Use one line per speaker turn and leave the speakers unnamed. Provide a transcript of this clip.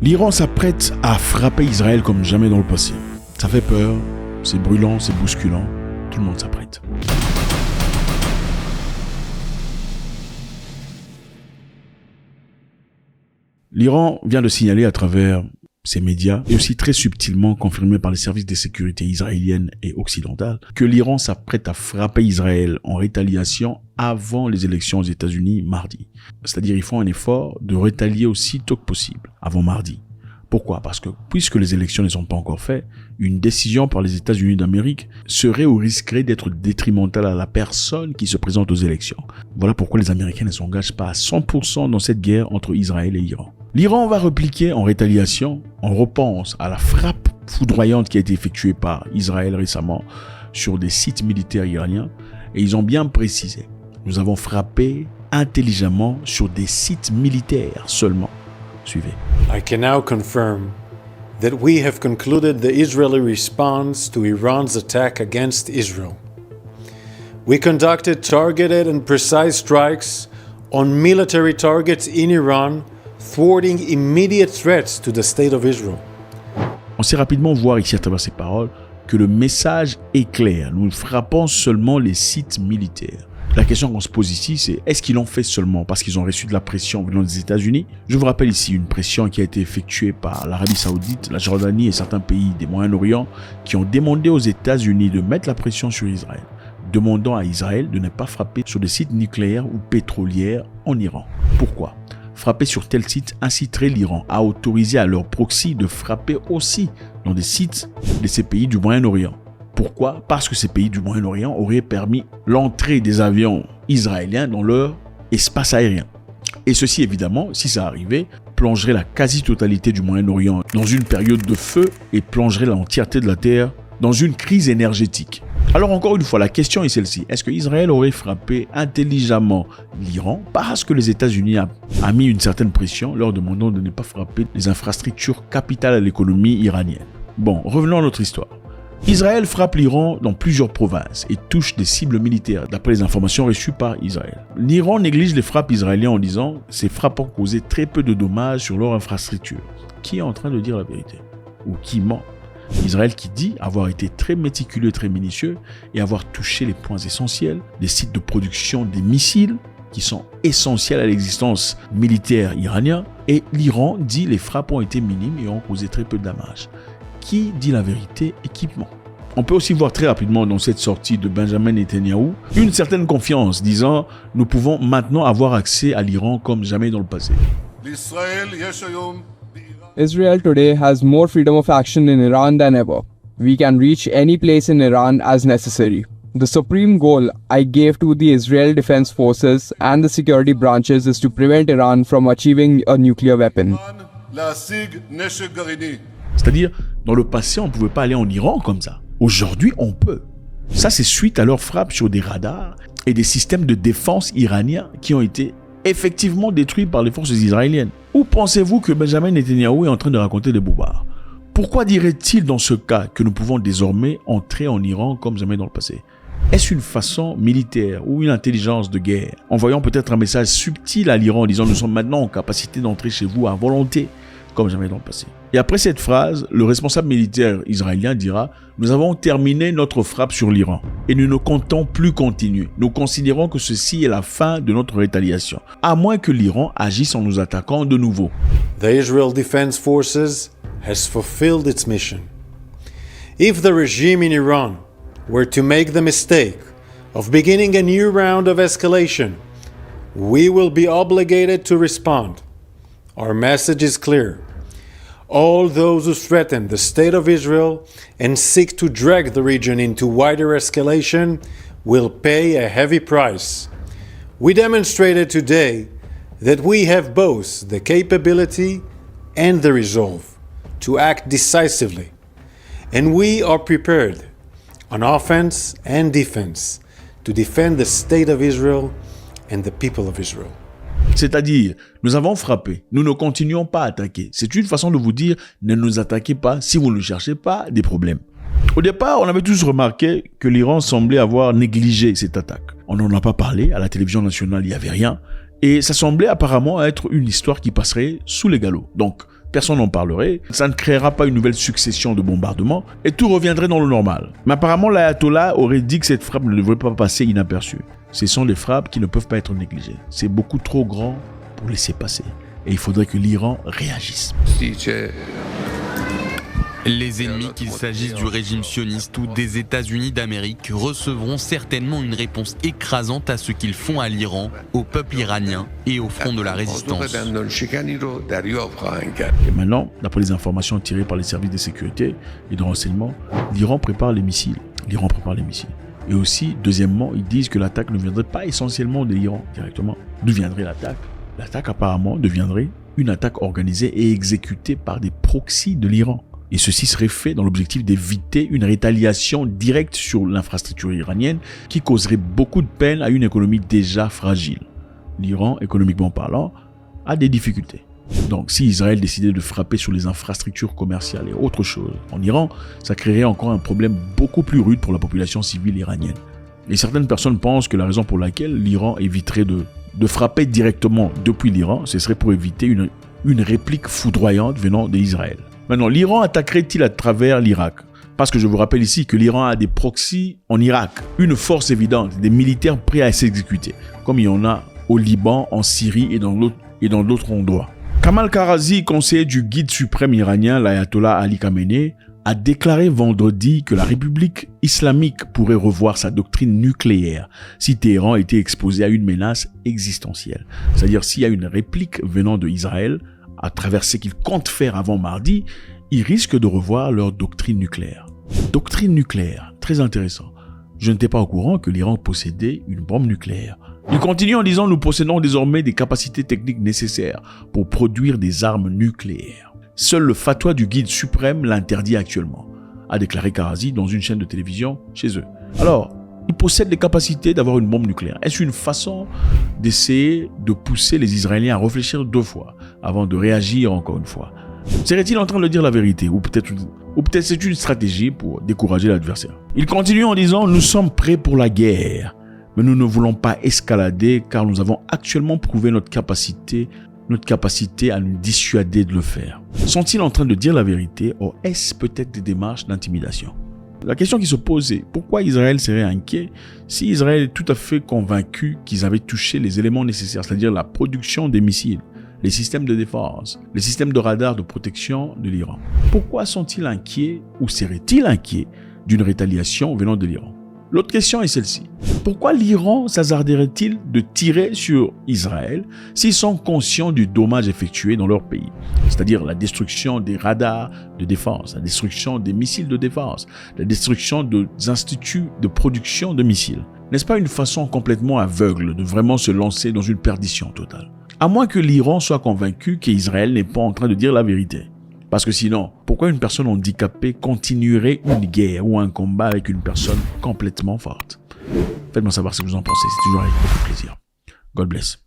L'Iran s'apprête à frapper Israël comme jamais dans le passé. Ça fait peur, c'est brûlant, c'est bousculant, tout le monde s'apprête. L'Iran vient de signaler à travers ses médias, et aussi très subtilement confirmé par les services de sécurité israéliennes et occidentales, que l'Iran s'apprête à frapper Israël en rétaliation avant les élections aux États-Unis mardi. C'est-à-dire ils font un effort de rétalier aussitôt que possible, avant mardi. Pourquoi ? Parce que puisque les élections ne sont pas encore faites, une décision par les États-Unis d'Amérique serait ou risquerait d'être détrimentale à la personne qui se présente aux élections. Voilà pourquoi les Américains ne s'engagent pas à 100% dans cette guerre entre Israël et l'Iran. L'Iran va répliquer en rétaliation. On repense à la frappe foudroyante qui a été effectuée par Israël récemment sur des sites militaires iraniens. Et ils ont bien précisé, nous avons frappé intelligemment sur des sites militaires seulement. Suivez.
I can now confirm that we have concluded the Israeli response to Iran's attack against Israel. We conducted targeted and precise strikes on military targets in Iran, thwarting immediate threats to the state of Israel.
On sait rapidement voir ici à travers ces paroles que le message est clair. Nous frappons seulement les sites militaires. La question qu'on se pose ici, c'est est-ce qu'ils l'ont fait seulement parce qu'ils ont reçu de la pression venant des États-Unis ? Je vous rappelle ici une pression qui a été effectuée par l'Arabie Saoudite, la Jordanie et certains pays des Moyen-Orient qui ont demandé aux États-Unis de mettre la pression sur Israël, demandant à Israël de ne pas frapper sur des sites nucléaires ou pétroliers en Iran. Pourquoi ? Frapper sur tel site inciterait l'Iran à autoriser à leurs proxys de frapper aussi dans des sites de ces pays du Moyen-Orient. Pourquoi ? Parce que ces pays du Moyen-Orient auraient permis l'entrée des avions israéliens dans leur espace aérien. Et ceci, évidemment, si ça arrivait, plongerait la quasi-totalité du Moyen-Orient dans une période de feu et plongerait l'entièreté de la Terre dans une crise énergétique. Alors encore une fois, la question est celle-ci. Est-ce que Israël aurait frappé intelligemment l'Iran parce que les États-Unis a mis une certaine pression leur demandant de ne pas frapper les infrastructures capitales à l'économie iranienne ? Bon, revenons à notre histoire. Israël frappe l'Iran dans plusieurs provinces et touche des cibles militaires, d'après les informations reçues par Israël. L'Iran néglige les frappes israéliennes en disant « ces frappes ont causé très peu de dommages sur leur infrastructure ». Qui est en train de dire la vérité ? Ou qui ment ? Israël qui dit avoir été très méticuleux, très minutieux et avoir touché les points essentiels, des sites de production des missiles qui sont essentiels à l'existence militaire iranienne, et l'Iran dit les frappes ont été minimes et ont causé très peu de dommages. Qui dit la vérité et qui ment ? On peut aussi voir très rapidement dans cette sortie de Benjamin Netanyahou une certaine confiance, disant « Nous pouvons maintenant avoir accès à l'Iran comme jamais dans le passé ».
Israel today has more freedom of action in Iran than ever. We can reach any place in Iran as necessary. The supreme goal I gave to the Israel Defense Forces and the security branches is to prevent Iran from achieving a nuclear weapon.
C'est-à-dire, dans le passé, on ne pouvait pas aller en Iran comme ça. Aujourd'hui, on peut. Ça, c'est suite à leur frappe sur des radars et des systèmes de défense iraniens qui ont été effectivement détruits par les forces israéliennes. Ou pensez-vous que Benjamin Netanyahou est en train de raconter des bobards ? Pourquoi dirait-il dans ce cas que nous pouvons désormais entrer en Iran comme jamais dans le passé ? Est-ce une façon militaire ou une intelligence de guerre ? Envoyant peut-être un message subtil à l'Iran en disant « Nous sommes maintenant en capacité d'entrer chez vous à volonté » comme jamais dans le passé. Et après cette phrase, le responsable militaire israélien dira « Nous avons terminé notre frappe sur l'Iran et nous ne comptons plus continuer. Nous considérons que ceci est la fin de notre rétaliation, à moins que l'Iran agisse en nous attaquant de nouveau. »
The Israel Defense Forces has fulfilled its mission. If the regime in Iran were to make the mistake of beginning a new round of escalation, we will be obligated to respond. Our message is clear. All those who threaten the state of Israel and seek to drag the region into wider escalation will pay a heavy price. We demonstrated today that we have both the capability and the resolve to act decisively, and we are prepared on offense and defense to defend the state of Israel and the people of Israel.
C'est-à-dire, nous avons frappé, nous ne continuons pas à attaquer. C'est une façon de vous dire, ne nous attaquez pas si vous ne cherchez pas des problèmes. Au départ, on avait tous remarqué que l'Iran semblait avoir négligé cette attaque. On n'en a pas parlé, à la télévision nationale, il n'y avait rien. Et ça semblait apparemment être une histoire qui passerait sous les galops. Donc, personne n'en parlerait, ça ne créera pas une nouvelle succession de bombardements et tout reviendrait dans le normal. Mais apparemment, l'ayatollah aurait dit que cette frappe ne devrait pas passer inaperçue. Ce sont des frappes qui ne peuvent pas être négligées. C'est beaucoup trop grand pour laisser passer. Et il faudrait que l'Iran réagisse.
Les ennemis, qu'il s'agisse du régime sioniste ou des États-Unis d'Amérique, recevront certainement une réponse écrasante à ce qu'ils font à l'Iran, au peuple iranien et au front de la résistance.
Et maintenant, d'après les informations tirées par les services de sécurité et de renseignement, l'Iran prépare les missiles. Et aussi, deuxièmement, ils disent que l'attaque ne viendrait pas essentiellement de l'Iran directement. D'où viendrait l'attaque? L'attaque apparemment deviendrait une attaque organisée et exécutée par des proxys de l'Iran. Et ceci serait fait dans l'objectif d'éviter une rétaliation directe sur l'infrastructure iranienne qui causerait beaucoup de peine à une économie déjà fragile. L'Iran, économiquement parlant, a des difficultés. Donc si Israël décidait de frapper sur les infrastructures commerciales et autre chose en Iran, ça créerait encore un problème beaucoup plus rude pour la population civile iranienne. Et certaines personnes pensent que la raison pour laquelle l'Iran éviterait de frapper directement depuis l'Iran, ce serait pour éviter une réplique foudroyante venant d'Israël. Maintenant, l'Iran attaquerait-il à travers l'Irak? Parce que je vous rappelle ici que l'Iran a des proxys en Irak, une force évidente, des militaires prêts à s'exécuter, comme il y en a au Liban, en Syrie et dans d'autres endroits. Kamal Karazi, conseiller du guide suprême iranien, l'ayatollah Ali Khamenei, a déclaré vendredi que la République islamique pourrait revoir sa doctrine nucléaire si Téhéran était exposé à une menace existentielle. C'est-à-dire s'il y a une réplique venant d'Israël, à travers ce qu'ils comptent faire avant mardi, ils risquent de revoir leur doctrine nucléaire. Doctrine nucléaire, très intéressant. Je n'étais pas au courant que l'Iran possédait une bombe nucléaire. Il continue en disant « Nous possédons désormais des capacités techniques nécessaires pour produire des armes nucléaires. Seul le fatwa du guide suprême l'interdit actuellement », a déclaré Karazi dans une chaîne de télévision chez eux. Alors, ils possèdent les capacités d'avoir une bombe nucléaire. Est-ce une façon d'essayer de pousser les Israéliens à réfléchir 2 fois avant de réagir encore une fois? Serait-il en train de dire la vérité? Ou peut-être c'est une stratégie pour décourager l'adversaire. Il continue en disant « Nous sommes prêts pour la guerre, mais nous ne voulons pas escalader car nous avons actuellement prouvé notre capacité à nous dissuader de le faire. » Sont-ils en train de dire la vérité ou est-ce peut-être des démarches d'intimidation? La question qui se pose, c'est pourquoi Israël serait inquiet si Israël est tout à fait convaincu qu'ils avaient touché les éléments nécessaires, c'est-à-dire la production des missiles, les systèmes de défense, les systèmes de radar de protection de l'Iran. Pourquoi sont-ils inquiets ou seraient-ils inquiets d'une rétaliation venant de l'Iran? L'autre question est celle-ci. Pourquoi l'Iran s'hasarderait-il de tirer sur Israël s'ils sont conscients du dommage effectué dans leur pays? C'est-à-dire la destruction des radars de défense, la destruction des missiles de défense, la destruction des instituts de production de missiles. N'est-ce pas une façon complètement aveugle de vraiment se lancer dans une perdition totale? À moins que l'Iran soit convaincu qu'Israël n'est pas en train de dire la vérité. Parce que sinon, pourquoi une personne handicapée continuerait une guerre ou un combat avec une personne complètement forte? Faites-moi savoir ce que vous en pensez, c'est toujours avec beaucoup de plaisir. God bless.